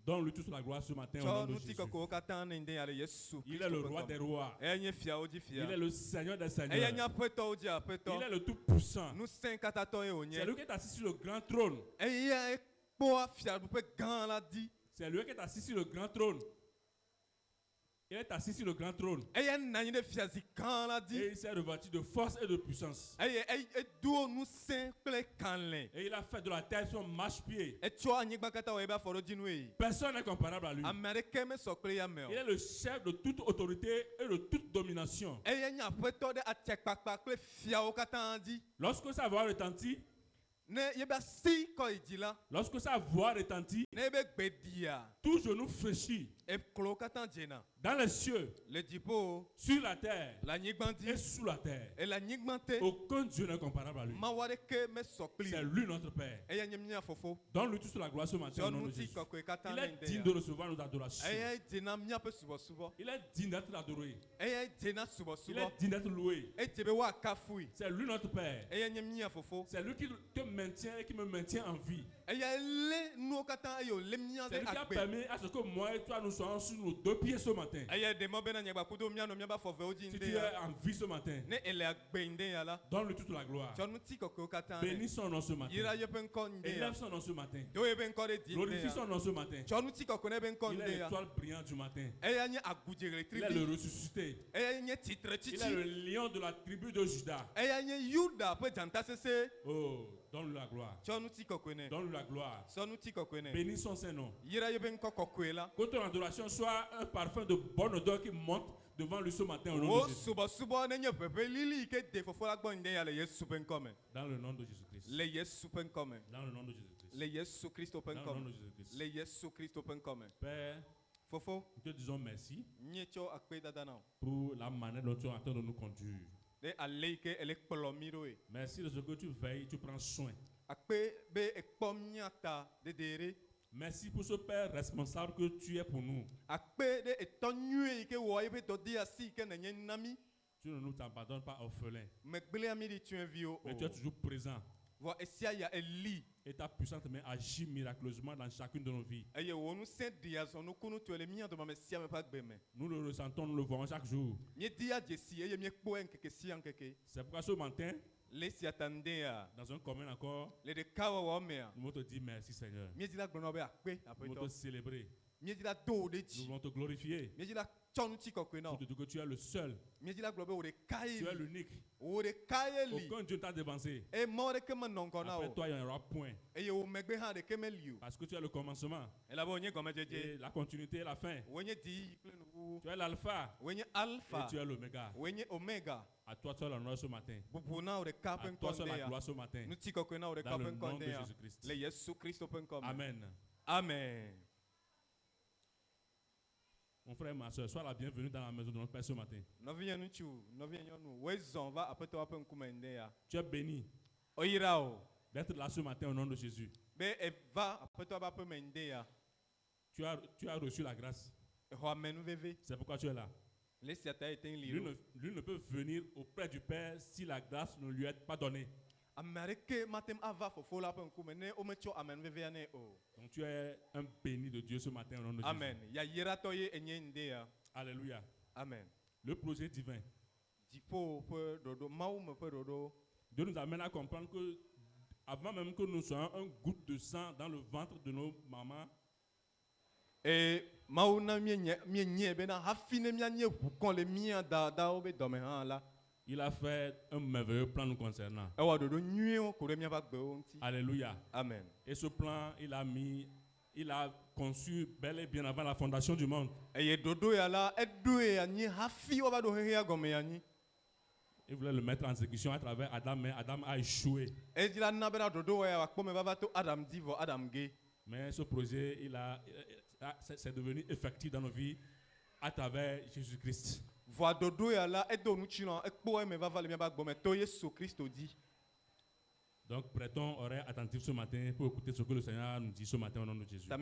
Donne-lui toute la gloire ce matin au nom de Jésus. Il est le roi des rois. Il est le Seigneur des seigneurs. Il est le tout-puissant. C'est lui qui est assis sur le grand trône. C'est lui qui est assis sur le grand trône. Il est assis sur le grand trône. Et il s'est revêtu de force et de puissance. Et il a fait de la terre son marchepied. Personne n'est comparable à lui. Il est le chef de toute autorité et de toute domination. Lorsque sa voix retentit, tout genou fléchit. Dans les cieux, sur la terre et sous la terre, aucun Dieu n'est comparable à lui. C'est lui notre Père. Donne-lui toute la gloire ce matin au nom de Jésus. Il est digne de recevoir nos adorations. Il est digne d'être adoré. Il est digne d'être loué. C'est lui notre Père. C'est lui qui te maintient et qui me maintient en vie. C'est lui qui a permis à ce que moi et toi nous soyons sur nos deux pieds ce matin. Si tu es en vie ce matin, donne-lui toute la gloire. Bénis son nom ce matin. Élève son nom ce matin. Glorifie son nom ce matin. Il est l'étoile brillante du matin. Il est le ressuscité. Il est le lion de la tribu de Juda. Oh, donne-lui la gloire. Donne-lui la gloire. Bénis son Saint-Nom. Que ton adoration soit un parfum de bonne odeur qui monte devant lui ce matin au nom de Jésus. Dans le nom de Jésus-Christ. Dans le nom de Jésus-Christ. Dans le nom de Jésus-Christ. Père, nous te disons merci pour la manière dont tu es en train de nous conduire. Merci de ce que tu veilles, tu prends soin. Merci pour ce Père responsable que tu es pour nous. Tu ne nous abandonnes pas orphelins. Mais tu es toujours présent. Et ta puissante main agit miraculeusement dans chacune de nos vies. Nous le ressentons, nous le voyons chaque jour. C'est pourquoi ce matin, dans un commun accord, nous voulons te dire merci Seigneur. Nous voulons te célébrer. Nous voulons te glorifier. Pour te dire que tu es le seul. Tu es l'unique. Aucun Dieu t'a dévancé. Après toi, il n'y en aura point. Parce que tu es le commencement. Et la continuité et la fin. Tu es l'alpha. Et tu es l'oméga. À toi seul l'honneur ce matin. À toi seul la gloire ce matin. Dans le nom de Jésus-Christ. Amen. Amen. Mon frère et ma soeur, sois la bienvenue dans la maison de notre Père ce matin. Tu es béni d'être là ce matin au nom de Jésus. Tu as reçu la grâce. C'est pourquoi tu es là. Lui ne peut venir auprès du Père si la grâce ne lui est pas donnée. Donc tu es un béni de Dieu ce matin au nom de Amen. Jésus. Alléluia. Amen. Le projet divin. Dieu nous amène à comprendre que avant même que nous soyons un goutte de sang dans le ventre de nos mamans, et il a fait un merveilleux plan nous concernant. Alléluia. Amen. Et ce plan, il a conçu bel et bien avant la fondation du monde. Il voulait le mettre en exécution à travers Adam, mais Adam a échoué. Mais ce projet, c'est devenu effectif dans nos vies à travers Jésus-Christ. Donc prêtons oreille attentive ce matin pour écouter ce que le Seigneur nous dit ce matin au nom de Jésus. Que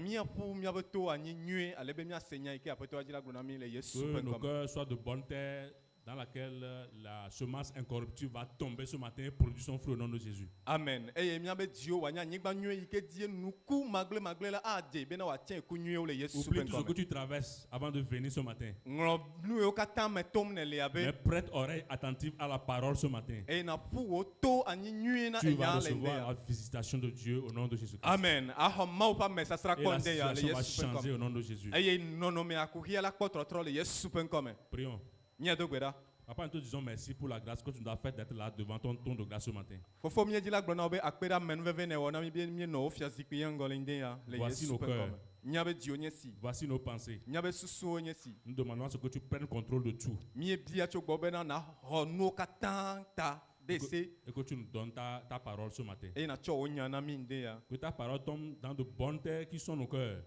nos cœurs soient de bonne terre, dans laquelle la semence incorruptible va tomber ce matin et produire son fruit au nom de Jésus. Amen. Oublie tout ce que tu traverses avant de venir ce matin. Mais prête oreille attentive à la parole ce matin. Tu vas recevoir la visitation de Dieu au nom de Jésus. Amen. Et la situation va changer au nom de Jésus. Prions. Papa, nous te disons merci pour la grâce que tu nous as faite d'être là devant ton trône de grâce ce matin. Voici nos cœurs. Voici nos pensées. Nous demandons à ce que tu prennes contrôle de tout. Et que tu nous donnes ta parole ce matin. Que ta parole tombe dans de bonnes terres qui sont nos cœurs.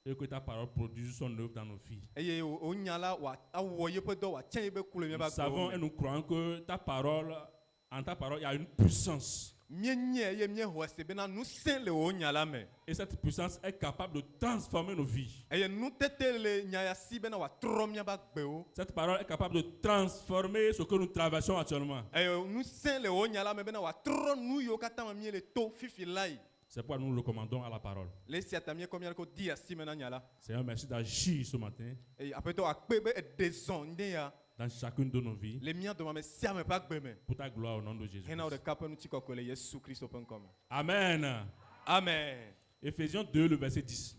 Et que ta parole produise son œuvre dans nos vies. Nous savons et nous croyons que en ta parole, il y a une puissance. Et cette puissance est capable de transformer nos vies. Cette parole est capable de transformer ce que nous traversons actuellement. C'est pourquoi nous le recommandons à la parole. Seigneur, merci d'agir ce matin dans chacune de nos vies pour ta gloire au nom de Jésus. Amen. Amen. Éphésiens 2, le verset 10.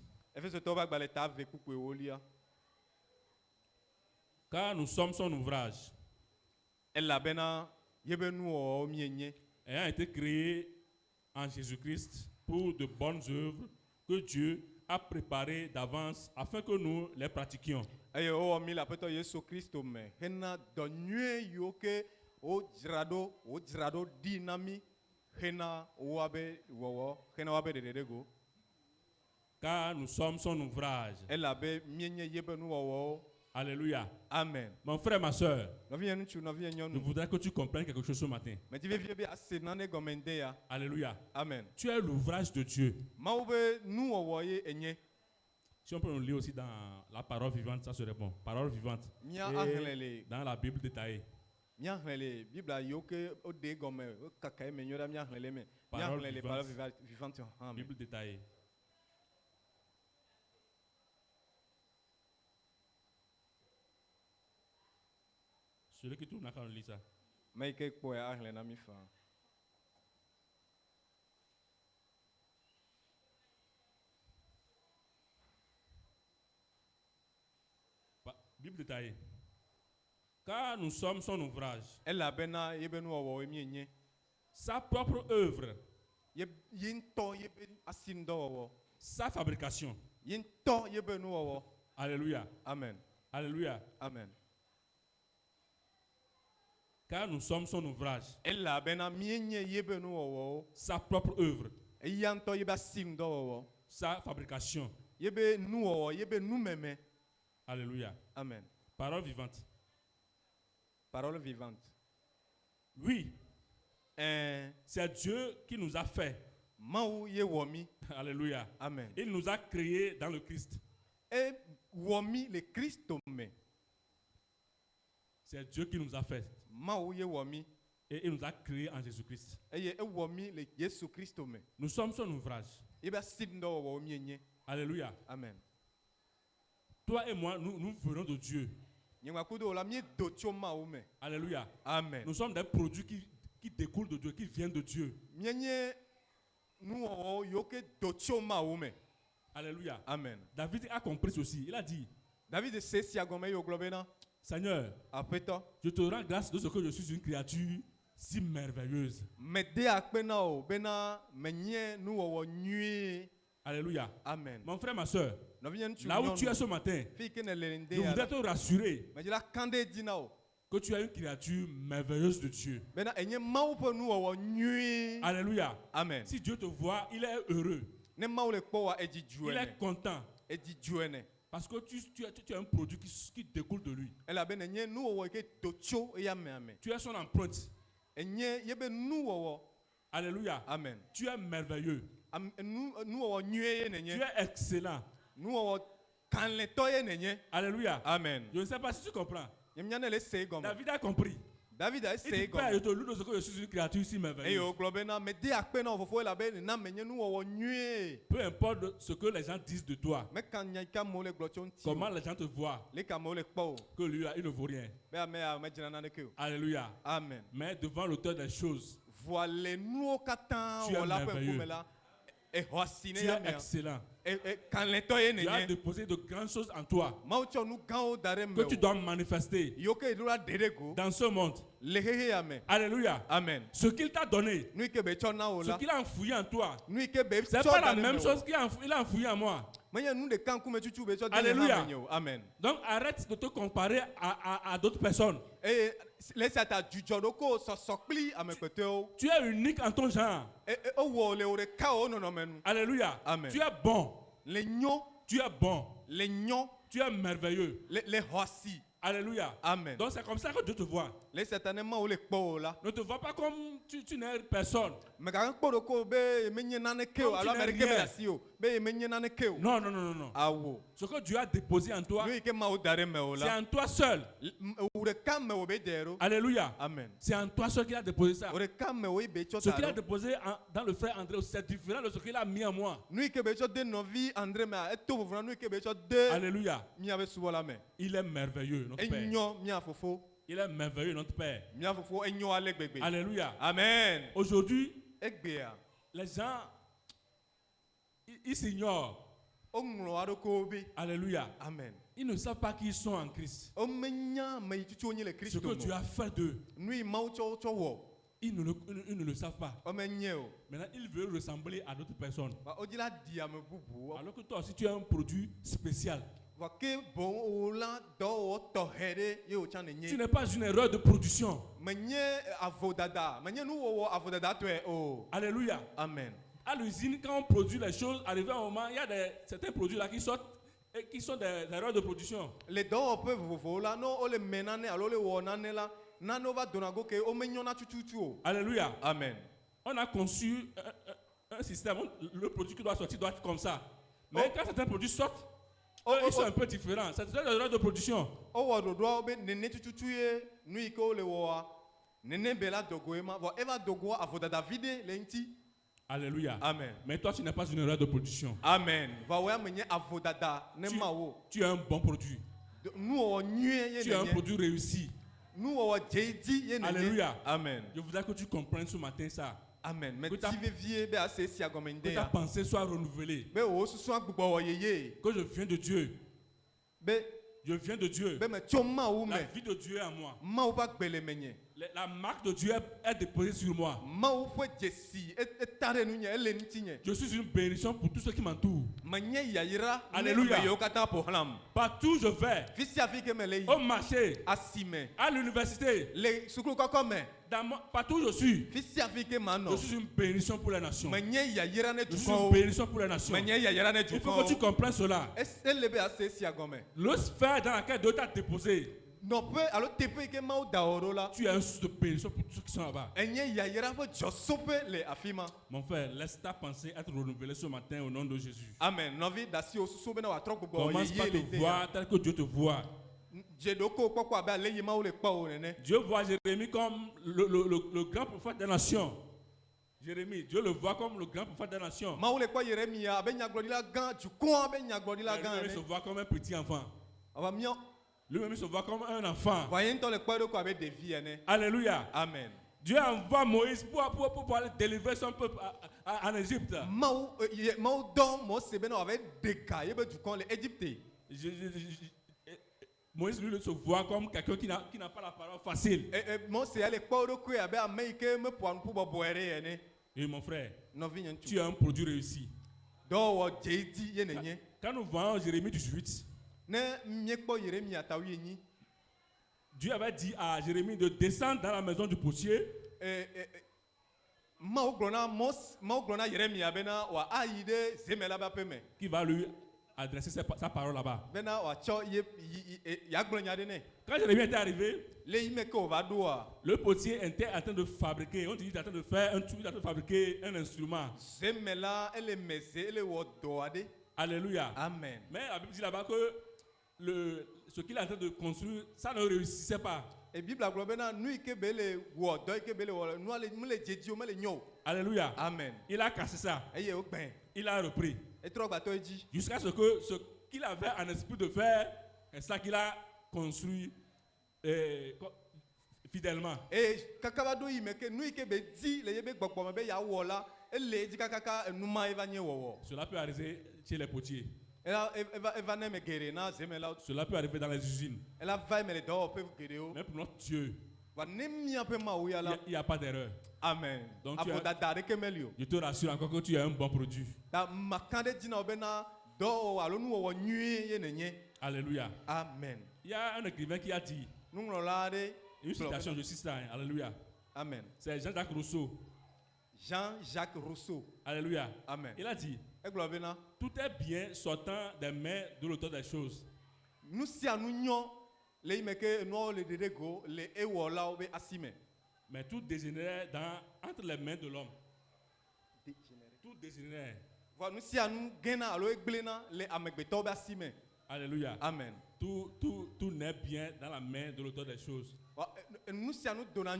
Car nous sommes son ouvrage, ayant été créés en Jésus-Christ pour de bonnes œuvres que Dieu a préparées d'avance afin que nous les pratiquions. Car nous sommes son ouvrage. Alléluia. Amen. Mon frère, ma soeur, je voudrais que tu comprennes quelque chose ce matin. Alléluia. Amen. Tu es l'ouvrage de Dieu. Si on peut nous lire aussi dans la parole vivante, ça serait bon. Parole vivante. Et dans la Bible détaillée. Parole vivante. Bible détaillée. Celui qui tourne quand on lit ça. Bible détaillée. Car nous sommes son ouvrage. Sa propre œuvre. Sa fabrication. Alléluia. Amen. Alléluia. Amen. Car nous sommes son ouvrage. Sa propre œuvre. Sa fabrication. Alléluia. Amen. Parole vivante. Parole vivante. Oui. C'est Dieu qui nous a fait. Alléluia. Amen. Il nous a créés dans le Christ. C'est Dieu qui nous a fait. Et il nous a créés en Jésus-Christ. Nous sommes son ouvrage. Alléluia. Amen. Toi et moi, nous venons de Dieu. Alléluia. Amen. Nous sommes des produits qui découlent de Dieu, qui viennent de Dieu. Alléluia. Amen. David a compris ceci. Il a dit, Seigneur, je te rends grâce de ce que je suis une créature si merveilleuse. Alléluia. Amen. Mon frère, ma soeur, là où tu es ce matin, je voudrais te rassurer que tu es une créature merveilleuse de Dieu. Alléluia. Amen. Si Dieu te voit, il est heureux. Il est content. Parce que tu es un produit qui découle de lui. Tu es son empreinte. Alléluia. Amen. Tu es merveilleux. Tu es excellent. Alléluia. Amen. Je ne sais pas si tu comprends. David David a compris. David a Il dit, Père, je te loue de ce que je suis une créature si merveilleuse. Peu importe ce que les gens disent de toi, comment les gens te voient, que lui, il ne vaut rien. Alléluia. Amen. Mais devant l'auteur des choses, tu es merveilleux. Tu es excellent. Tu as déposé de grandes choses en toi que tu dois manifester dans ce monde. Alléluia. Amen. Ce qu'il t'a donné, ce qu'il a enfoui en toi, c'est pas la même chose qu'il a enfoui en moi. Alléluia. Amen. Donc arrête de te comparer à d'autres personnes. Tu es unique en ton genre. Alléluia. Amen. Tu es bon. Tu es bon. Tu es merveilleux. Alléluia. Amen. Donc c'est comme ça que Dieu te voit. Ne te vois pas comme tu n'es personne. Non. Ce que Dieu a déposé en toi, c'est en toi seul. Alléluia. Amen. C'est en toi seul qu'il a déposé ça. Ce qu'il a déposé dans le frère André, c'est différent de ce qu'il a mis en moi. Alléluia. Il est merveilleux, notre Père. Il est merveilleux, notre Père. Alléluia. Amen. Aujourd'hui, les gens, ils s'ignorent. Alléluia. Amen. Ils ne savent pas qui ils sont en Christ. Ce que Dieu a fait d'eux, ils ne le savent pas. Maintenant, ils veulent ressembler à d'autres personnes. Alors que toi aussi, tu es un produit spécial. Tu n'es pas une erreur de production. Alléluia. Amen. À l'usine, quand on produit les choses, arrivé à un moment, il y a certains produits là qui sortent et qui sont des erreurs de production. Alléluia. Amen. On a conçu un système, le produit qui doit sortir doit être comme ça. Mais quand certains produits sortent, ils sont un peu différents. C'est des erreurs de production. Alléluia. Amen. Mais toi, tu n'es pas une erreur de production. Amen. Tu es un bon produit. Tu es un produit réussi. Alléluia. Amen. Je voudrais que tu comprennes ce matin ça. Amen. Que ta pensée soit renouvelée. Que je viens de Dieu. Je viens de Dieu. La vie de Dieu est en moi. La marque de Dieu est déposée sur moi. Je suis une bénédiction pour tous ceux qui m'entourent. Alléluia. Partout je vais. Au marché. À l'université. Partout où je suis. Je suis une bénédiction pour les nations. Je suis une bénédiction pour les nations. Il faut que tu comprennes cela. Le sphère dans laquelle Dieu t'a déposé, tu es un source de bénédiction pour tous ceux qui sont là-bas. Mon frère, laisse ta pensée être renouvelée ce matin au nom de Jésus. Amen. Commence par te voir tel que Dieu te voit. Dieu voit Jérémie comme le grand prophète des nations. Jérémie, Dieu le voit comme le grand prophète des nations. Jérémie se voit comme un petit enfant. Lui-même se voit comme un enfant. Alléluia. Amen. Dieu envoie Moïse pour aller délivrer son peuple en Égypte. Moïse lui se voit comme quelqu'un qui n'a pas la parole facile. Et mon frère, tu es un produit réussi. Quand nous voyons Jérémie 18, Dieu avait dit à Jérémie de descendre dans la maison du potier. Qui va lui adresser sa parole là-bas. Quand Jérémie était arrivé, le potier était en train de fabriquer, on dit qu'il est en train de faire un truc, il est en train de fabriquer un instrument. Alléluia. Amen. Mais la Bible dit là-bas que ce qu'il est en train de construire, ça ne réussissait pas. Et Bible a globé nous ikebele wo do ikebele wo nous les jedio me les nyo. Alléluia. Amen. Il a cassé ça. Eye o gben. Il a repris. Et trop bateau dit. Jusqu'à ce que ce qu'il avait en esprit de faire, c'est ça qu'il a construit fidèlement. Et kakabado imeke nous ikebe di le yebe gbogbo me be ya wo la ele di kakaka numa eva nye wo. Cela peut arriver chez les potiers. Eva ne me gere na zemela. Cela peut arriver dans les usines. Elle a va me le do pe gere o. Mais pour notre Dieu, il n'y a pas d'erreur. Amen. Donc je te rassure encore que tu as un bon produit. Alléluia. Amen. Il y a un écrivain qui a dit, une citation, je cite ça, alléluia. Amen. C'est Jean-Jacques Rousseau. Jean-Jacques Rousseau. Alléluia. Amen. Il a dit, tout est bien sortant des mains de l'auteur des choses. Nous si à nous mais tout dégénère entre les mains de l'homme. Tout dégénère. Alléluia. Amen. Tout n'est bien dans la main de l'auteur des choses. Nous si à nous donnons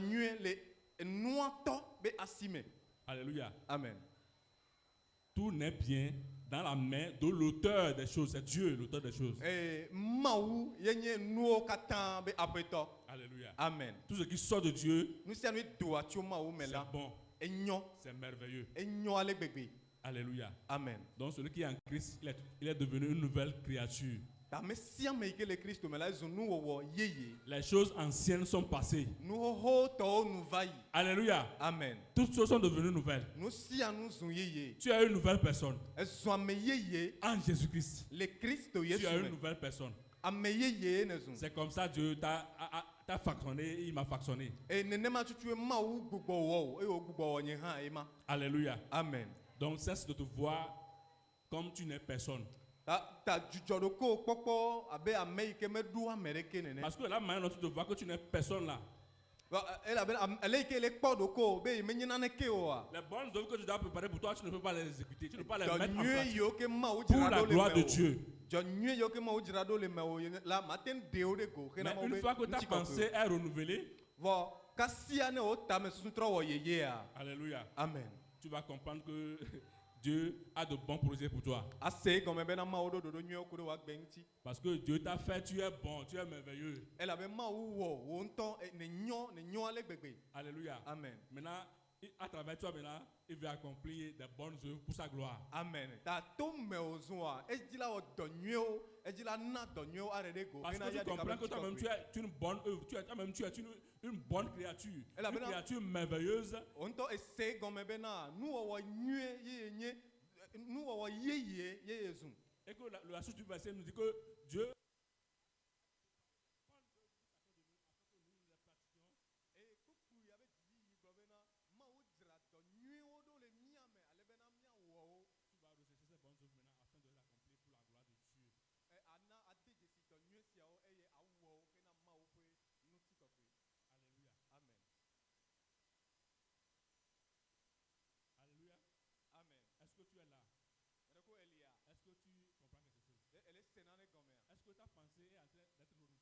Alléluia. Amen. Tout n'est bien dans la main de l'auteur des choses. C'est Dieu l'auteur des choses. Alléluia. Amen. Tout ce qui sort de Dieu, c'est bon. C'est merveilleux. Alléluia. Amen. Donc celui qui est en Christ, il est devenu une nouvelle créature. Les choses anciennes sont passées. Alléluia. Amen. Toutes choses sont devenues nouvelles. Tu es une nouvelle personne. En Jésus-Christ. Tu es une nouvelle personne. C'est comme ça Dieu t'a factionné, il m'a factionné. Alléluia. Amen. Donc cesse de te voir comme tu n'es personne. Parce que là maintenant tu te vois que tu n'es personne là. Les bonnes œuvres que tu dois préparer pour toi, tu ne peux pas les exécuter, tu ne peux pas les mettre en pratique pour la gloire de Dieu. Mais une fois que ta pensée est renouvelée, alléluia, amen, tu vas comprendre que Dieu a de bons projets pour toi. Parce que Dieu t'a fait, tu es bon, tu es merveilleux. Alléluia. Amen. Maintenant, à travers toi, maintenant, il veut accomplir des bonnes œuvres pour sa gloire. Amen. Parce que tu comprends que toi-même tu es une bonne œuvre, tu es une bonne créature, une créature merveilleuse. Et que la suite du verset nous dit que Dieu ta pensée est en train d'être renouvelée.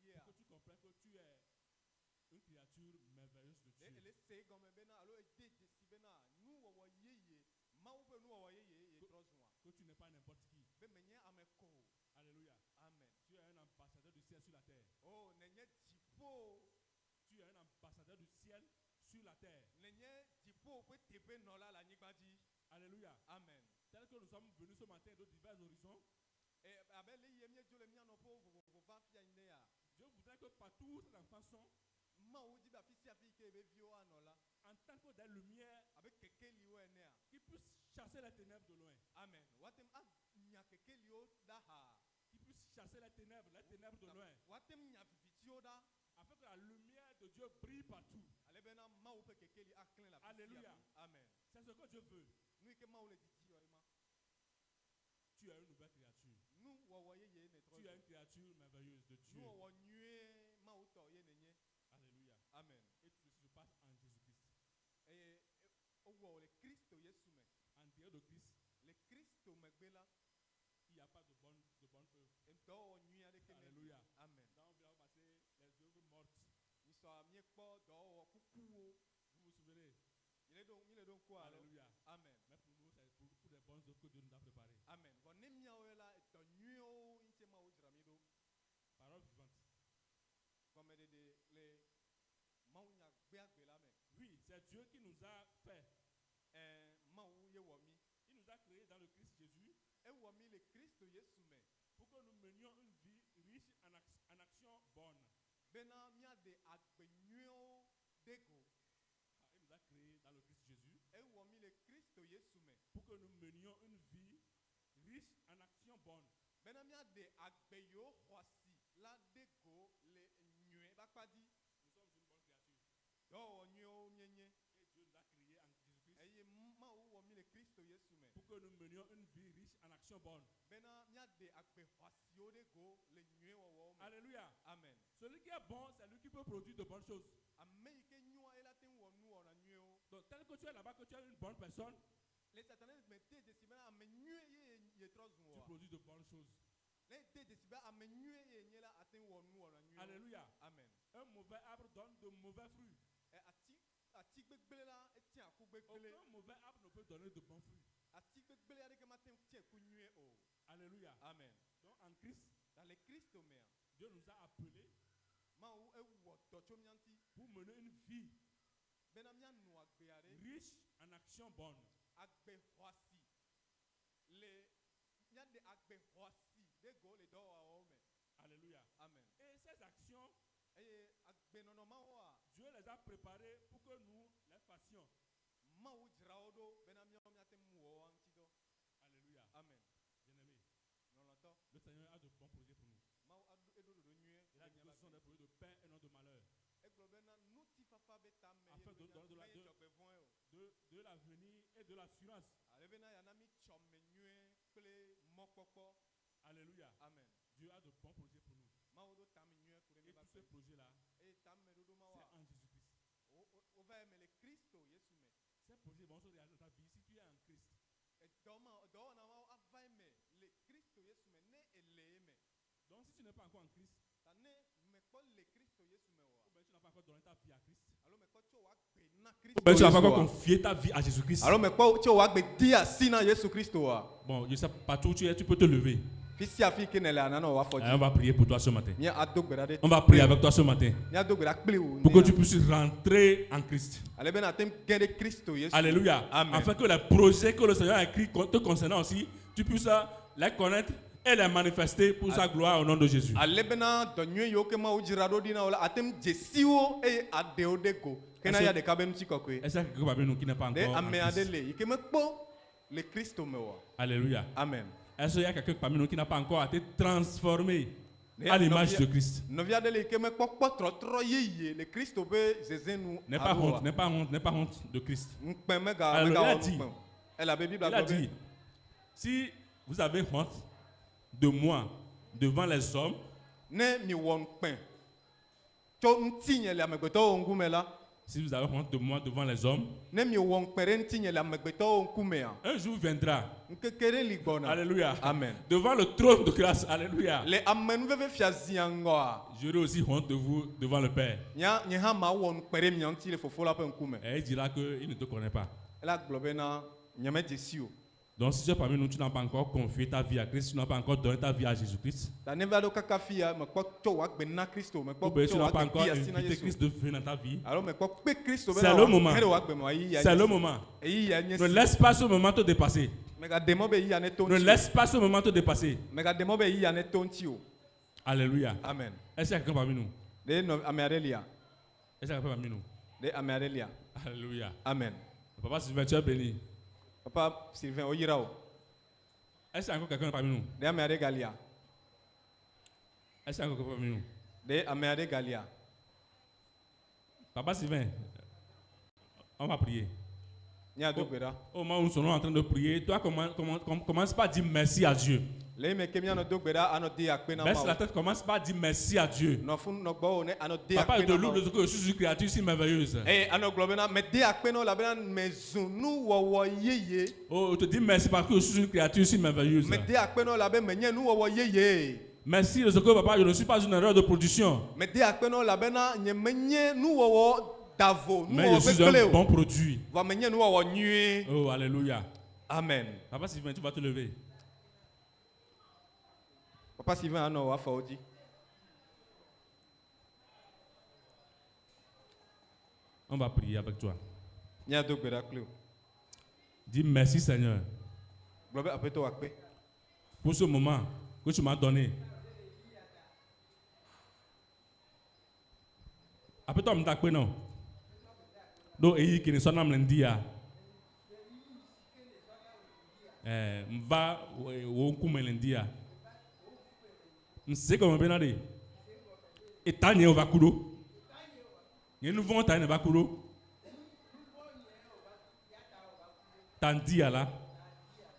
Pour que tu comprennes que tu es une créature merveilleuse de Dieu. Que tu n'es pas n'importe qui. Alléluia. Amen. Tu es un ambassadeur du ciel sur la terre. Tu es un ambassadeur du ciel sur la terre. Alléluia. Amen. Tel que nous sommes venus ce matin de divers horizons, Dieu voudrait que partout où ces enfants sont, en tant que des lumières qui puissent chasser les ténèbres de loin. Amen. Qui puissent chasser les ténèbres de loin. Afin que la lumière de Dieu brille partout. Alléluia. Amen. C'est ce que Dieu veut. Tu es une nouvelle créature. Tu es une créature merveilleuse de Dieu. Alléluia. Amen. Et tout ceci se passe en Jésus-Christ. En dehors de Christ, il n'y a pas de bonne œuvre. Alléluia. Amen. Donc, on va passer les œuvres mortes. Vous vous souvenez? Alléluia. Amen. Mais pour nous, c'est pour des bonnes œuvres que Dieu nous a préparées. Amen. Parole vivante. Oui, c'est Dieu qui nous a fait. Il nous a créés dans le Christ Jésus pour que nous menions une vie riche en actions bonnes. Il nous a créés dans le Christ Jésus pour que nous menions une vie riche en actions bonnes. Nous sommes une bonne créature. Et Dieu nous a créés en Jésus-Christ pour que nous menions une vie riche en actions bonnes. Alléluia. Amen. Celui qui est bon, c'est lui qui peut produire de bonnes choses. Donc, tel que tu es là-bas, que tu es une bonne personne, tu produis de bonnes choses. Alléluia. Amen. Un mauvais arbre donne de mauvais fruits. Aucun mauvais arbre ne peut donner de bons fruits. Alléluia. Amen. Donc en Christ, Dieu nous a appelés pour mener une vie riche en actions bonnes. Alléluia. Amen. Et ces actions, Dieu les a préparées pour que nous les fassions. Alléluia. Amen. Bien-aimés, le Seigneur a de bons projets pour nous. Il a dit que ce sont des projets de paix et non de malheur. Afin de donner de l'avenir et de l'assurance. Alléluia. Amen. Dieu a de bons projets pour nous. Et tous ces projets-là, c'est en Jésus-Christ. Ces projets vont se réaliser dans ta vie si tu es en Christ. Donc si tu n'es pas encore en Christ, ou bien tu n'as pas encore donné ta vie à Christ, ou bien tu n'as pas encore confié ta vie à Jésus-Christ. Bon, je sais partout où tu es, tu peux te lever. On va prier pour toi ce matin. On va prier avec toi ce matin pour que tu puisses rentrer en Christ. Alléluia. Amen. Afin que les projets que le Seigneur a écrits te concernant aussi, tu puisses les connaître et les manifester pour sa gloire au nom de Jésus. Est-ce qu'il y a quelqu'un parmi nous qui n'est pas encore en Christ? Alléluia. Amen. Est-ce qu'il y a quelqu'un parmi nous qui n'a pas encore été transformé à l'image de Christ? N'aie pas honte, n'aie pas honte, n'aie pas honte de Christ. Alors, il a dit, si vous avez honte de moi devant les hommes, si vous avez honte de moi devant les hommes, un jour viendra. Alléluia. Amen. Devant le trône de grâce. Alléluia. J'aurai aussi honte de vous devant le Père. Et il dira qu'il ne te connaît pas. Donc si tu es parmi nous, tu n'as pas encore confié ta vie à Christ, tu n'as pas encore donné ta vie à Jésus-Christ, ou bien tu n'as pas encore invité Christ de venir dans ta vie, c'est le moment. C'est le moment. Ne laisse pas ce moment te dépasser. Ne laisse pas ce moment te dépasser. Alléluia. Amen. Est-ce qu'il y a quelqu'un parmi nous? Est-ce qu'il y a quelqu'un parmi nous? Alléluia. Amen. Papa Sylvain, tu es béni. Papa Sylvain, oyirao. Est-ce qu'il y a encore quelqu'un parmi nous? De amere galia. Est-ce qu'il y a encore quelqu'un parmi nous? De amere galia. Papa Sylvain, on va prier. Au moment où nous sommes en train de prier, toi commence par dire merci à Dieu. Baisse la tête, commence par dire merci à Dieu. Papa, je te loue de ce que je suis une créature si merveilleuse. Oh, je te dis merci parce que je suis une créature si merveilleuse. Merci de ce que, papa, je ne suis pas une erreur de production. Mais je suis un bon produit. Oh, alléluia. Amen. Papa Sylvain, tu vas te lever. Papa Sylvain, on va prier avec toi. Dis merci Seigneur pour ce moment que tu m'as donné. Après toi, je ne non. Donc, il y a son âme l'india. Mva wo kume l'india. M'sait comment bien aller. Et tanye au vakudo. Nous nous vont tanye au vakudo. Tandia là.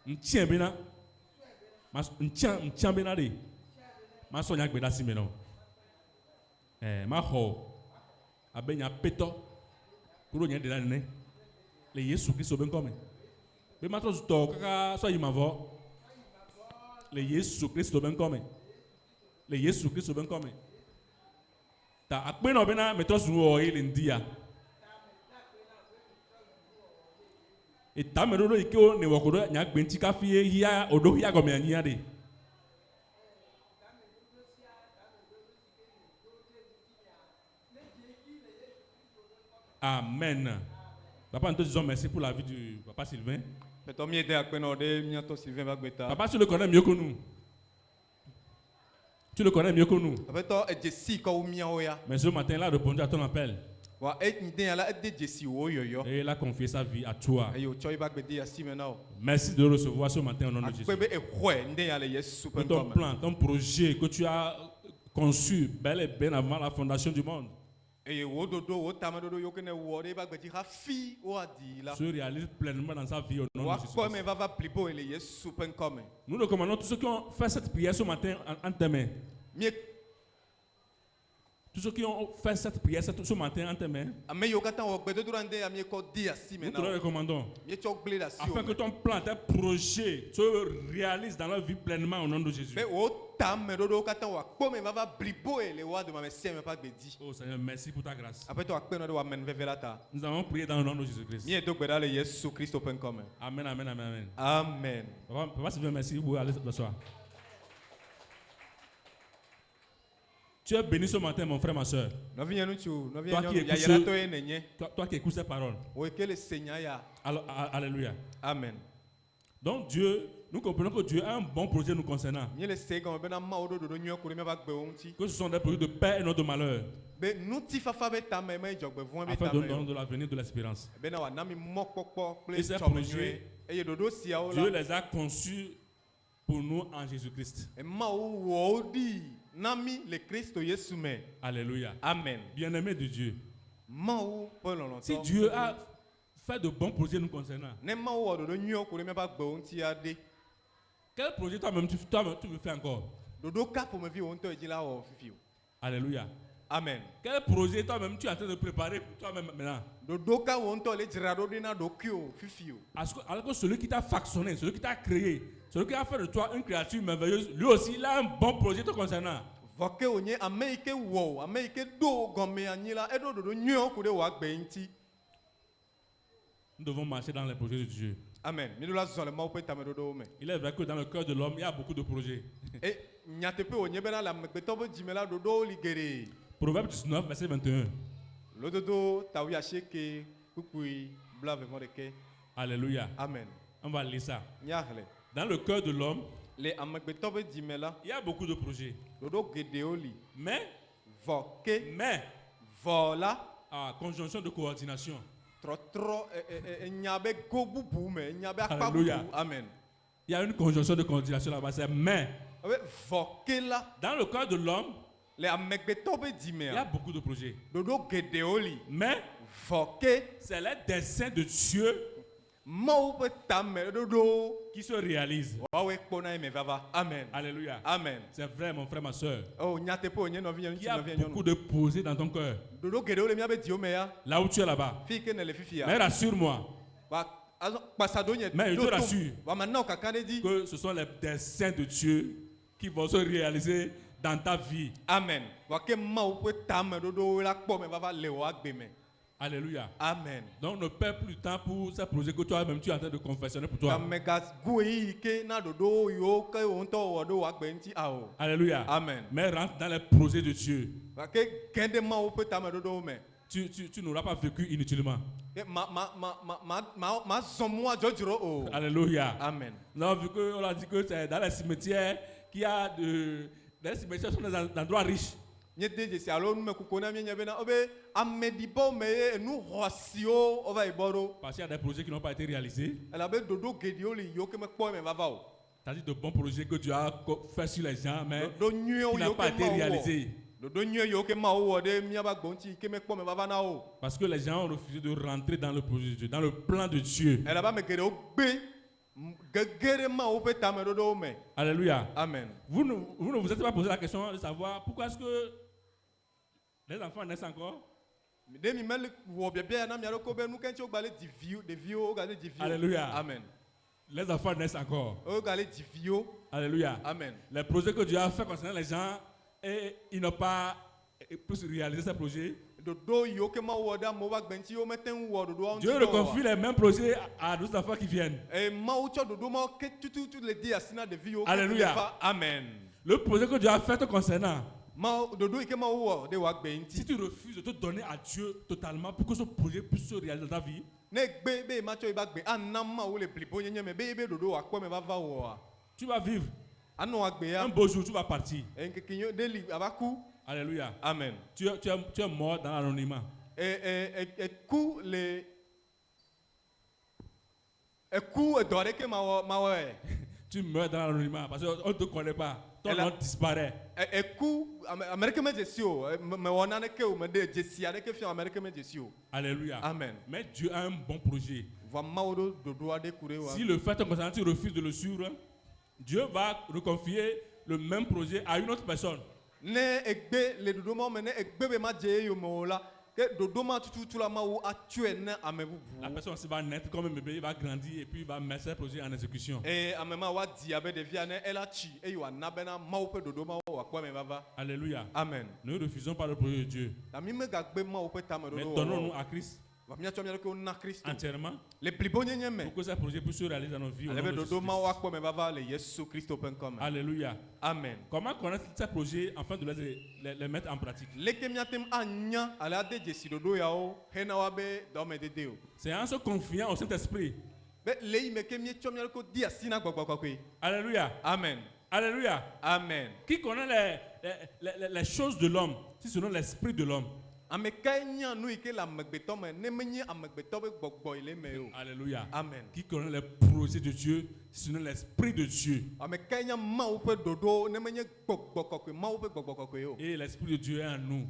M'tient bien. M'tient bien aller. Ma sonia gbeda si maintenant. Ma ho. Abenya peto. Kuro nya de la ne. Le Yesu Christ ben comme. Mais maintenant je toque ça il m'envoie. Le Yesu Christ ben comme. Le Yesu Christ ben comme. Ta akpe no bena metro suwo ile ndia. Et ta merodo ikeo ne wakodo nya gbenti ka fie hia odo hia go me anya de. Amen. Papa, nous te disons merci pour la vie du papa Sylvain. Papa, tu le connais mieux que nous. Tu le connais mieux que nous. Mais ce matin, il a répondu à ton appel. Et il a confié sa vie à toi. Merci de le recevoir ce matin au nom de Jésus. Que ton plan, ton projet que tu as conçu bel et bien avant la fondation du monde se réalise pleinement dans sa vie au nom de Jésus. Nous recommandons tous ceux qui ont fait cette prière ce matin en tes mains. Tous ceux qui ont fait cette prière ce matin en tes mains, nous te le recommandons afin que ton plan, tes projets se réalisent dans leur vie pleinement au nom de Jésus. Oh Seigneur, merci pour ta grâce. Nous avons prié dans le nom de Jésus-Christ. Amen, amen, amen, amen. Amen. Papa Sylvain, merci pour aller s'asseoir. Tu es béni ce matin, mon frère, ma soeur. Toi qui écoutes ces paroles. Alléluia. Amen. Donc Dieu, nous comprenons que Dieu a un bon projet nous concernant. Que ce sont des projets de paix et non de malheur. Afin de donner de l'avenir, de l'espérance. Et ces projets, Dieu les a conçus pour nous en Jésus-Christ. Alléluia. Amen. Bien-aimé de Dieu. Si Dieu a fait de bons projets nous concernant, quel projet toi-même tu veux faire encore? Alléluia. Amen. Quel projet toi-même tu es en train de préparer pour toi-même maintenant? Alors que celui qui t'a façonné, celui qui t'a créé, celui qui a fait de toi une créature merveilleuse, lui aussi il a un bon projet te concernant. Nous devons marcher dans les projets de Dieu. Amen. Il est vrai que dans le cœur de l'homme, il y a beaucoup de projets. Proverbe 19, verset 21. Alléluia. Amen. On va lire ça. Dans le cœur de l'homme, il y a beaucoup de projets. Mais conjonction de coordination. Alléluia. Amen. Il y a une conjonction de coordination là-bas, c'est mais. Dans le cœur de l'homme, il y a beaucoup de projets. Mais c'est le dessein de Dieu qui se réalise. Amen. Alléluia. Amen. C'est vrai, mon frère, ma soeur. Il Il y a beaucoup de projets dans ton cœur. Là où tu es là-bas. Mais rassure-moi. Mais je te rassure que ce sont les desseins de Dieu qui vont se réaliser dans ta vie. Amen. Alléluia. Amen. Donc ne perds plus de temps pour ces projets que toi-même tu es en train de confessionner pour toi. Alléluia. Amen. Mais rentre dans les projets de Dieu. Tu n'auras pas vécu inutilement. Alléluia. Amen. Non, vu qu'on a dit que c'est dans les cimetières qu'il y a les cimetières sont des endroits riches. Parce qu'il y a des projets qui n'ont pas été réalisés. C'est-à-dire de bons projets que Dieu a fait sur les gens, mais qui n'ont pas été réalisés. Parce que les gens ont refusé de rentrer dans le projet de Dieu, dans le plan de Dieu. Alléluia. Amen. Vous ne vous êtes pas posé la question de savoir pourquoi est-ce que les enfants naissent encore? Alléluia. Amen. Les enfants naissent encore. Alléluia. Amen. Les projets que Dieu a fait concernant les gens et ils n'ont pas pu réaliser ces projets. Dieu reconfie les mêmes projets à d'autres enfants qui viennent. Alléluia. Amen. Le projet que Dieu a fait te concernant, si tu refuses de te donner à Dieu totalement pour que ce projet puisse se réaliser dans ta vie, tu vas vivre. Un beau jour, tu vas partir. Alléluia. Amen. Tu es mort dans l'anonymat. Tu meurs dans l'anonymat parce qu'on ne te connaît pas. Ton nom disparaît. Alléluia. Amen. Mais Dieu a un bon projet. Si le fait concernant tu refuses de le suivre, Dieu va reconfier le même projet à une autre personne. La personne aussi va naître comme un bébé, il va grandir et puis il va mettre ses projets en exécution. Alléluia. Amen. Ne refusons pas le projet de Dieu. Mais donnons-nous à Christ entièrement pour que ces projets puissent se réaliser dans nos vies. Alléluia. Amen. Comment connaître ces projets afin de les mettre en pratique? C'est en se confiant au Saint-Esprit. Alléluia. Amen. Alléluia. Amen. Qui connaît les choses de l'homme, si ce n'est l'esprit de l'homme? Alléluia. Amen. Qui connaît les projets de Dieu, si ce n'est l'esprit de Dieu? Et l'esprit de Dieu est en nous.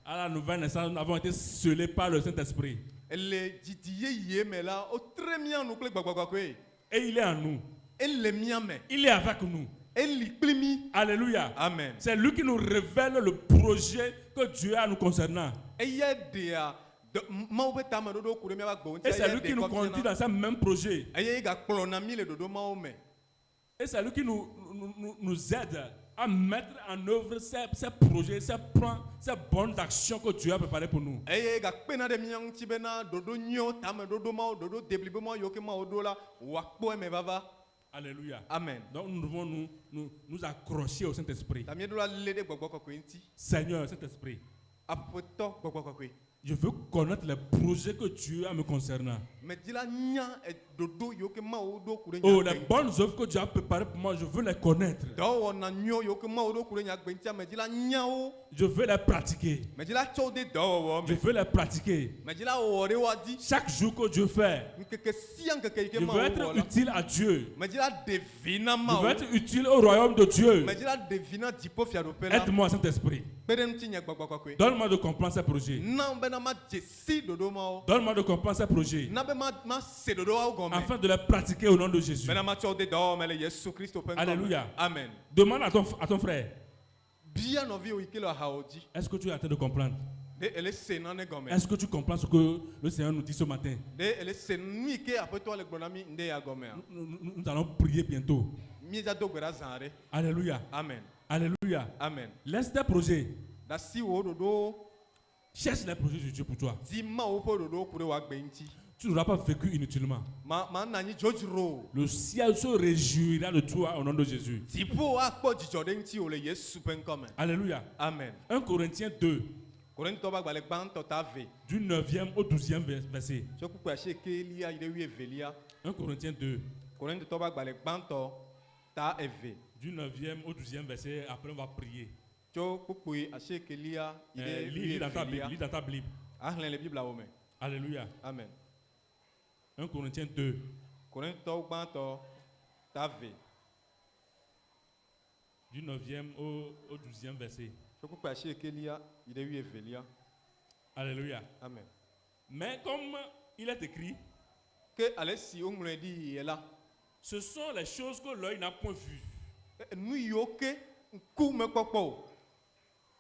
À la nouvelle naissance, nous avons été scellés par le Saint-Esprit. Et il est en nous. Il est avec nous. Alléluia. Amen. C'est lui qui nous révèle le projet que Dieu a nous concernant. Et c'est lui qui nous conduit dans ce même projet. Et c'est lui qui nous aide à mettre en œuvre ces projets, ces plans, ces bonnes actions que Dieu a préparées pour nous. Alléluia. Amen. Donc nous devons nous accrocher au Saint-Esprit. Seigneur, Saint-Esprit, je veux connaître les projets que Dieu a me concernant. Oh, les bonnes œuvres que Dieu a préparées pour moi, je veux les connaître. Je veux les pratiquer. Je veux les pratiquer. Chaque jour que Dieu fait, je veux être utile à Dieu. Je veux être utile au royaume de Dieu. Aide-moi, Saint-Esprit. Donne-moi de comprendre ces projets. Donne-moi de comprendre ces projets. afin de les pratiquer au nom de Jésus. Alléluia. Amen. Demande à ton frère. Est-ce que tu es en train de comprendre? Est-ce que tu comprends ce que le Seigneur nous dit ce matin? Nous allons prier bientôt. Alléluia. Amen. Alléluia. Amen. Laisse tes projets. Cherche les projets de Dieu pour toi. Tu n'auras pas vécu inutilement. Le ciel se réjouira de toi au nom de Jésus. Alléluia. Amen. 1 Corinthiens 2, du 9e au 12e verset. 1 Corinthiens 2, du 9e au 12e verset. Après, on va prier. Lis dans ta Bible. Alléluia. Amen. 1 Corinthiens 2. Du 9e au 12e verset. Alléluia. Amen. Mais comme il est écrit, ce sont les choses que l'œil n'a point vues,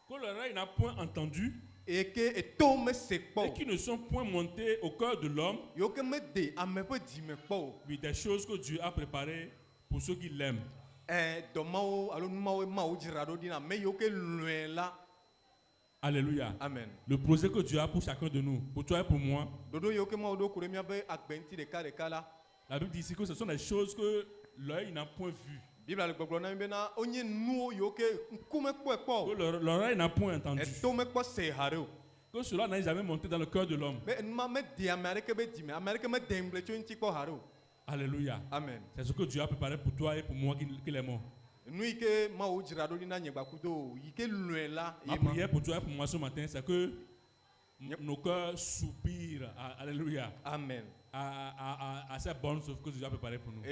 que l'oreille n'a point entendues, et qui ne sont point montées au cœur de l'homme. Oui, des choses que Dieu a préparées pour ceux qui l'aiment. Alléluia. Amen. Le projet que Dieu a pour chacun de nous, pour toi et pour moi. La Bible dit ici que ce sont des choses que l'œil n'a point vues, que l'oreille n'a point entendu, que cela n'a jamais monté dans le cœur de l'homme. Alléluia. Amen. C'est ce que Dieu a préparé pour toi et pour moi qui l'aimons. Ma prière pour toi et pour moi ce matin, c'est que nos cœurs soupirent. Alléluia. Amen. À cette bonne sauve que Dieu a préparée pour nous.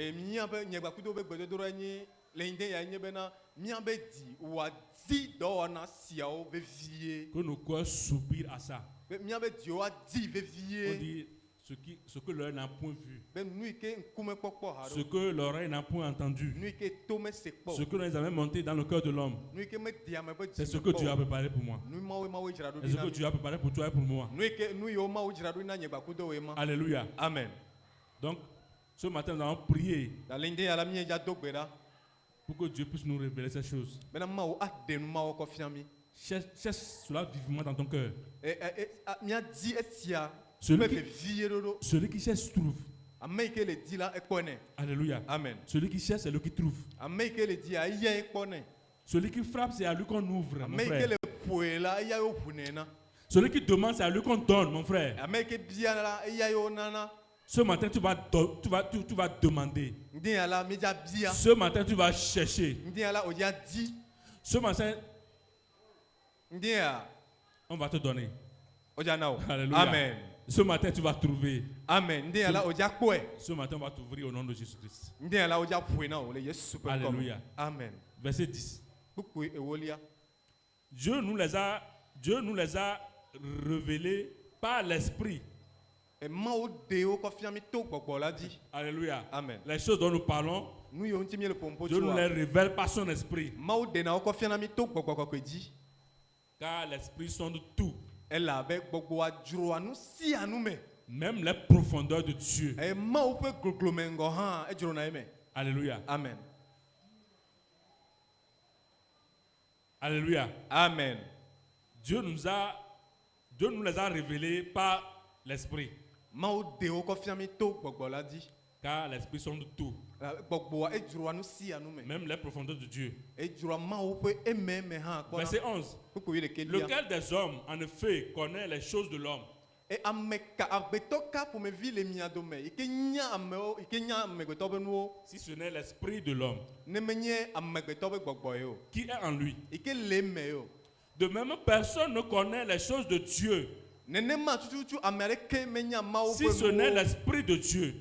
Que nos cœurs soupirent à ça. On dit ce que l'œil n'a point vu, ce que l'oreille n'a point entendu, ce que nous avons monté dans le cœur de l'homme. C'est ce que Dieu a préparé pour moi. C'est ce que Dieu a préparé pour toi et pour moi. Alléluia. Amen. Donc, ce matin, nous allons prier pour que Dieu puisse nous révéler ces choses. Cherche cela vivement dans ton cœur. Celui qui cherche trouve. Alléluia. Amen. Celui qui cherche, c'est lui qui trouve. Celui qui frappe, c'est à lui qu'on ouvre, mon frère. Celui qui demande, c'est à lui qu'on donne, mon frère. Ce matin, tu vas demander. Ce matin, tu vas chercher. Ce matin, on va te donner. Alléluia. Amen. Ce matin, tu vas trouver. Amen. Ce matin, on va t'ouvrir au nom de Jésus-Christ. Alléluia. Amen. Verset 10. Dieu nous les a révélés par l'Esprit. Alléluia. Amen. Les choses dont nous parlons, Dieu nous les révèle par son Esprit. Car l'Esprit sonde tout. Même les profondeurs de Dieu. Alléluia. Amen. Alléluia. Amen. Dieu nous les a révélés par l'Esprit. Car l'Esprit sonde tout. Même les profondeurs de Dieu. Verset 11. Lequel des hommes, en effet, connaît les choses de l'homme? Si ce n'est l'Esprit de l'homme qui est en lui. De même, personne ne connaît les choses de Dieu si ce n'est l'Esprit de Dieu.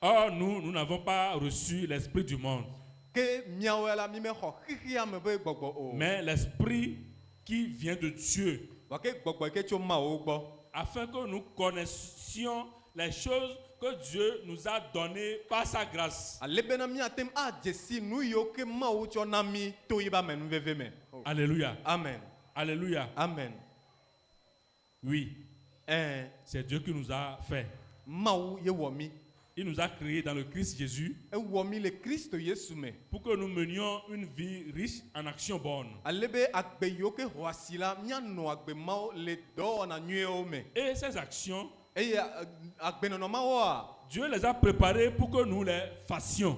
Or, nous n'avons pas reçu l'Esprit du monde, mais l'Esprit qui vient de Dieu, afin que nous connaissions les choses que Dieu nous a données par sa grâce. Alléluia. Amen. Alléluia. Amen. Oui. C'est Dieu qui nous a fait. Il nous a créés dans le Christ Jésus pour que nous menions une vie riche en actions bonnes. Et ces actions, Dieu les a préparées pour que nous les fassions.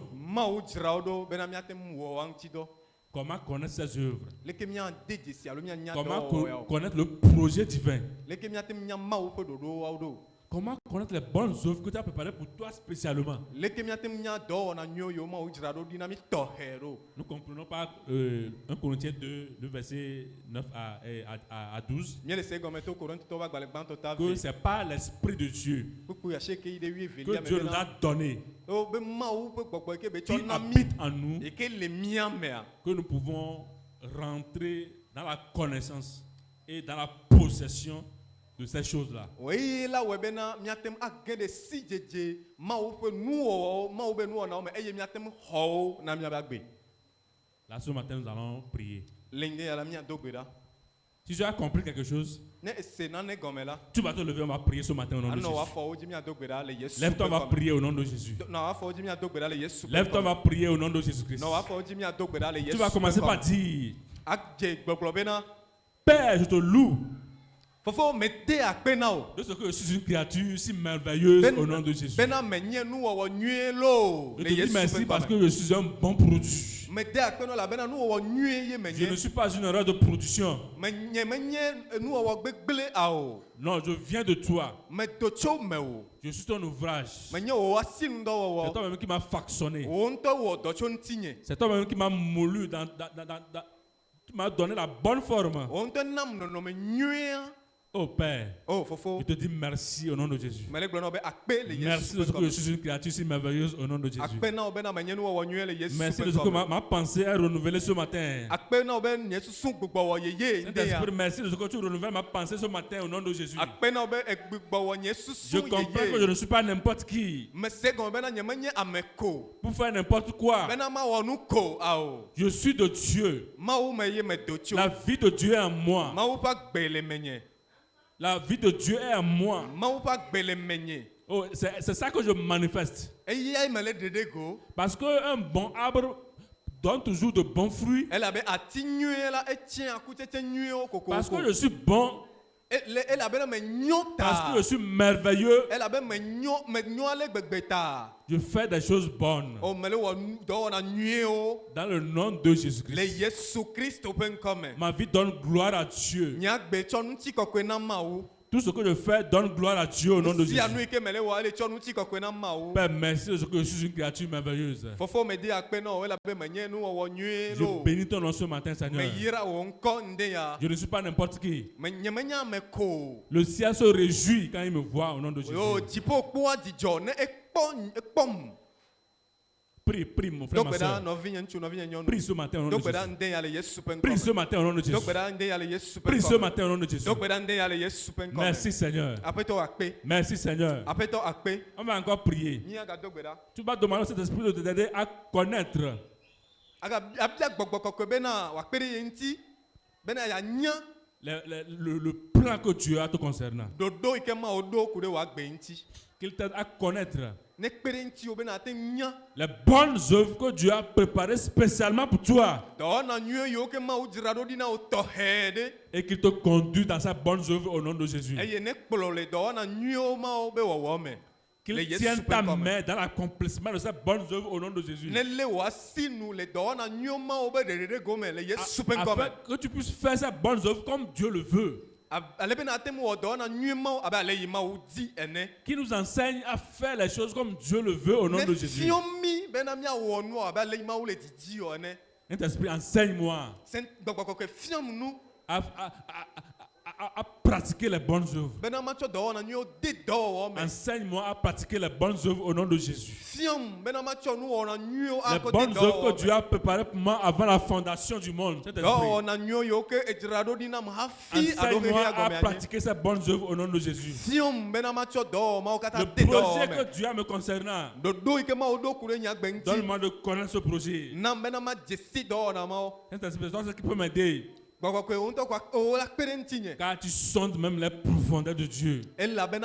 Comment connaître ses œuvres? Comment connaître le projet divin? Comment connaître les bonnes œuvres que tu as préparées pour toi spécialement? Nous ne comprenons pas 1 Corinthiens 2, le verset 9 à 12. Que ce n'est pas l'Esprit de Dieu que Dieu nous a donné, qui habite en nous, que nous pouvons rentrer dans la connaissance et dans la possession de ces choses-là. Là, ce matin, nous allons prier. Si tu as compris quelque chose, tu vas te lever, on va prier ce matin au nom de Jésus. Lève-toi, on va prier au nom de Jésus. Lève-toi, on va prier au nom de Jésus-Christ. Tu vas commencer par dire: Père, je te loue de ce que je suis une créature si merveilleuse au nom de Jésus. Je te dis merci parce que je suis un bon produit. Je ne suis pas une erreur de production. Non, je viens de toi. Je suis ton ouvrage. C'est toi-même qui m'as façonné. C'est toi-même qui m'as moulu, qui m'a donné la bonne forme. Oh Père, je te dis merci au nom de Jésus. Merci de ce que je suis une créature si merveilleuse au nom de Jésus. Merci de ce que ma pensée est renouvelée ce matin. Saint-Esprit, merci de ce que tu renouvelles ma pensée ce matin au nom de Jésus. Je comprends que je ne suis pas n'importe qui pour faire n'importe quoi. Je suis de Dieu. La vie de Dieu est en moi. La vie de Dieu est en moi. Oh, c'est ça que je manifeste. Parce qu'un bon arbre donne toujours de bons fruits. Parce que je suis bon. Parce que je suis merveilleux. Je fais des choses bonnes. Dans le nom de Jésus-Christ. Ma vie donne gloire à Dieu. Tout ce que je fais donne gloire à Dieu au nom de Jésus. Père, merci de ce que je suis une créature merveilleuse. Je bénis ton nom ce matin, Seigneur. Je ne suis pas n'importe qui. Le ciel se réjouit quand il me voit au nom de Jésus. Prie, mon frère, ma soeur. Prie ce matin au nom de Jésus. Prie ce matin au nom de Jésus. Prie ce matin au nom de Jésus. Merci Seigneur. Merci Seigneur. On va encore prier. Tu vas demander à cet esprit de t'aider à connaître le plan que Dieu a te concernant. Qu'il t'aide à connaître les bonnes œuvres que Dieu a préparées spécialement pour toi. Et qu'il te conduit dans sa bonne œuvre au nom de Jésus. Qu'il tienne ta main dans l'accomplissement de sa bonne œuvre au nom de Jésus. Afin que tu puisses faire sa bonne œuvre comme Dieu le veut. Qui nous enseigne à faire les choses comme Dieu le veut au nom de Jésus. Saint-Esprit, enseigne-moi à pratiquer les bonnes œuvres. Enseigne-moi à pratiquer les bonnes œuvres au nom de Jésus. Les bonnes œuvres que Dieu a préparées pour moi avant la fondation du monde. Enseigne-moi à pratiquer ces bonnes œuvres au nom de Jésus. Le projet que Dieu a me concernant, donne-moi de connaître ce projet. Saint-Esprit, c'est ce qui peut m'aider. Car tu sondes même les profondeurs de Dieu. Tu connais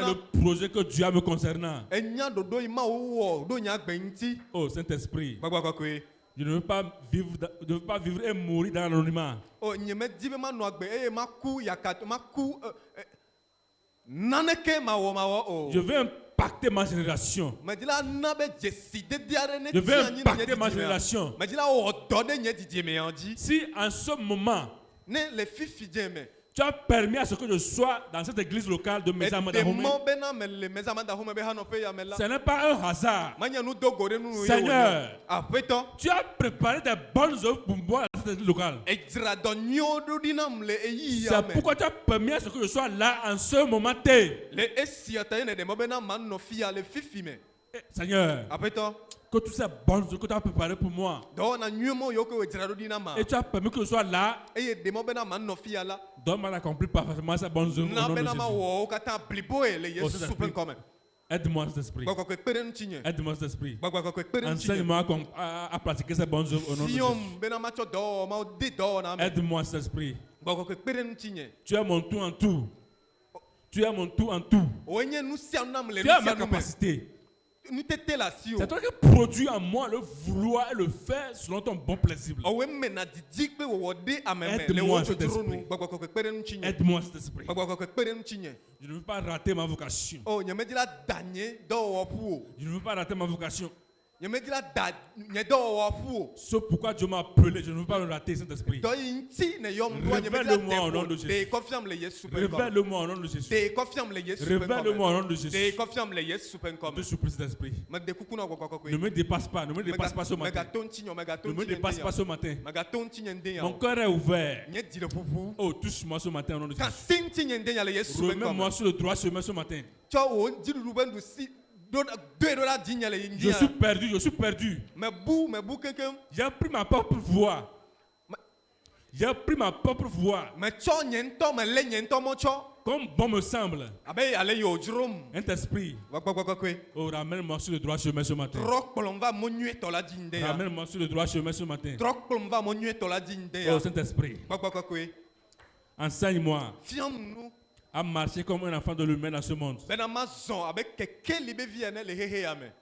le projet que Dieu a me concernant. Oh Saint-Esprit, je ne veux pas vivre et mourir dans l'anonymat. Je veux impacter ma génération. Je veux impacter ma génération. Si en ce moment, tu as permis à ce que je sois dans cette église locale de Mezama Dahomey, ce n'est pas un hasard. Seigneur, tu as préparé des bonnes œuvres pour moi dans cette église locale. C'est pourquoi tu as permis à ce que je sois là en ce moment T. Seigneur, que toutes ces bonnes œuvres que tu as préparées pour moi, et tu as permis que je sois là, donne-moi d'accomplir parfaitement ces bonnes œuvres au nom de Jésus. Aide-moi cet esprit. Aide-moi cet esprit. Enseigne-moi à pratiquer ces bonnes œuvres au nom de Jésus. Aide-moi cet esprit. Tu es mon tout en tout. Tu es mon tout en tout. Tu as ma capacité. C'est toi qui produis en moi le vouloir et le faire selon ton bon plaisir. Aide-moi cet esprit. Aide-moi cet esprit. Je ne veux pas rater ma vocation. Je ne veux pas rater ma vocation. C'est pourquoi Dieu m'a appelé. Je ne veux pas le rater, Saint-Esprit. Révèle-le-moi au nom de Jésus. Révèle-le-moi au nom de Jésus. Révèle-le-moi au nom de Jésus. Je te supplie, Saint-Esprit. Ne me dépasse pas. Ne me dépasse pas ce matin. Ne me dépasse pas ce matin. Mon cœur est ouvert. Oh, touche-moi ce matin au nom de Jésus. Remets-moi sur le droit chemin ce matin. Je suis perdu, je suis perdu. J'ai pris ma propre voie. J'ai pris ma propre voie. Comme bon me semble. Un esprit. Oh, ramène-moi sur le droit chemin ce matin. Ramène-moi sur le droit chemin ce matin. Oh, Saint-Esprit. Enseigne-moi à marcher comme un enfant de l'humain dans ce monde.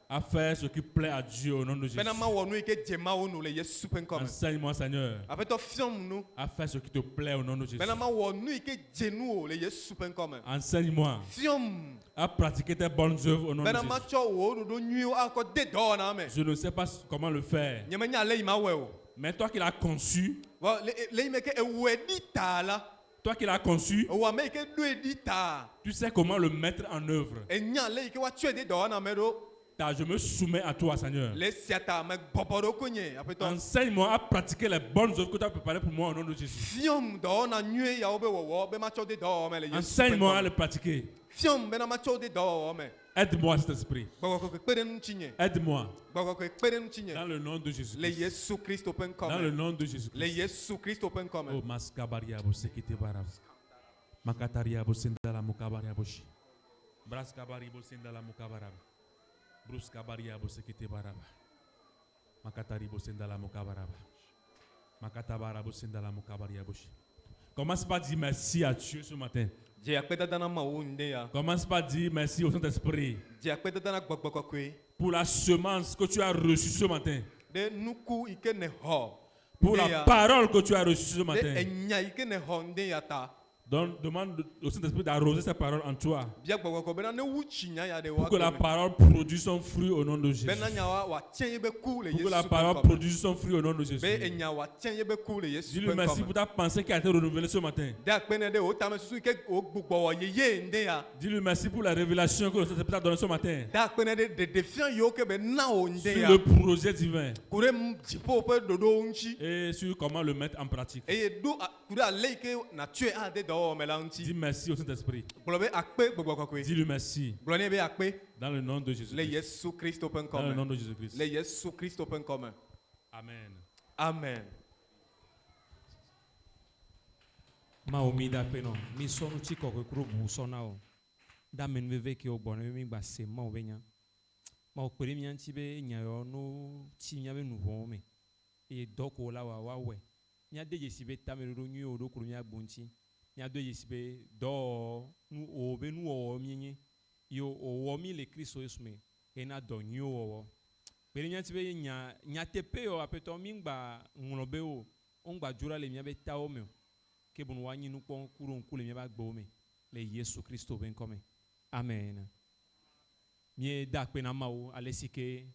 À faire ce qui plaît à Dieu au nom de Jésus. Enseigne-moi, Seigneur, à faire ce qui te plaît au nom de Jésus. Enseigne-moi à pratiquer tes bonnes œuvres au nom de Jésus. Je ne sais pas comment le faire. Mais toi qui l'as conçu, toi qui l'as conçu, tu sais comment le mettre en œuvre. Car je me soumets à toi, Seigneur. Enseigne-moi à pratiquer les bonnes œuvres que tu as préparées pour moi au nom de Jésus. Enseigne-moi à les pratiquer. Aide-moi, cet esprit. Aide-moi. Dans le nom de Jésus-Christ. Dans le nom de Jésus-Christ. Oh, maskabaria bosekite barab. Makataria bosendala mukabaria boshi. Braskabari bosendala mukabarab. Bruskabaria bosekite barab. Makatari bosendala mukabarab. Makatabara bosendala mukabaria boshi. Commence par dire merci à Dieu ce matin. Commence par dire merci au Saint-Esprit pour la semence que tu as reçue ce matin. Pour la parole que tu as reçue ce matin. Donc, demande au Saint-Esprit d'arroser sa parole en toi. Pour que la Pour parole produise son fruit au nom de Jésus. Pour que la parole produise son fruit au nom de Jésus. Dis-lui merci pour ta pensée qui a été renouvelée ce matin. Dis-lui merci pour la révélation que le Saint-Esprit t'a donnée ce matin. Sur le projet divin. Et sur comment le mettre en pratique. Dis merci au Saint-Esprit. Dis-lui merci. Dans le nom de Jésus-Christ. Dans le nom de Jésus-Christ. Amen. Amen. Maomida peno mi sonu chiko ko kro bu sona o da men veve ke o bono mi gba se ma o benya ma o pere mi anti be nya yo no chi nya be nu ho me e doko la wa we nya de je sibe ta me ro nyu o do kro mi agbonchi nya do je sibe do nu o be nu o mi nyi yo o wo mi le Kristo esme e na do nyu o pere mi anti be nya tepe o apeto mi gba nlobe o on gba jura le mi be ta o me que bon wani nous pon courons coule mi ba gbo me le Yesu Kristo ben comme amen. Mie da pe na ma o alesike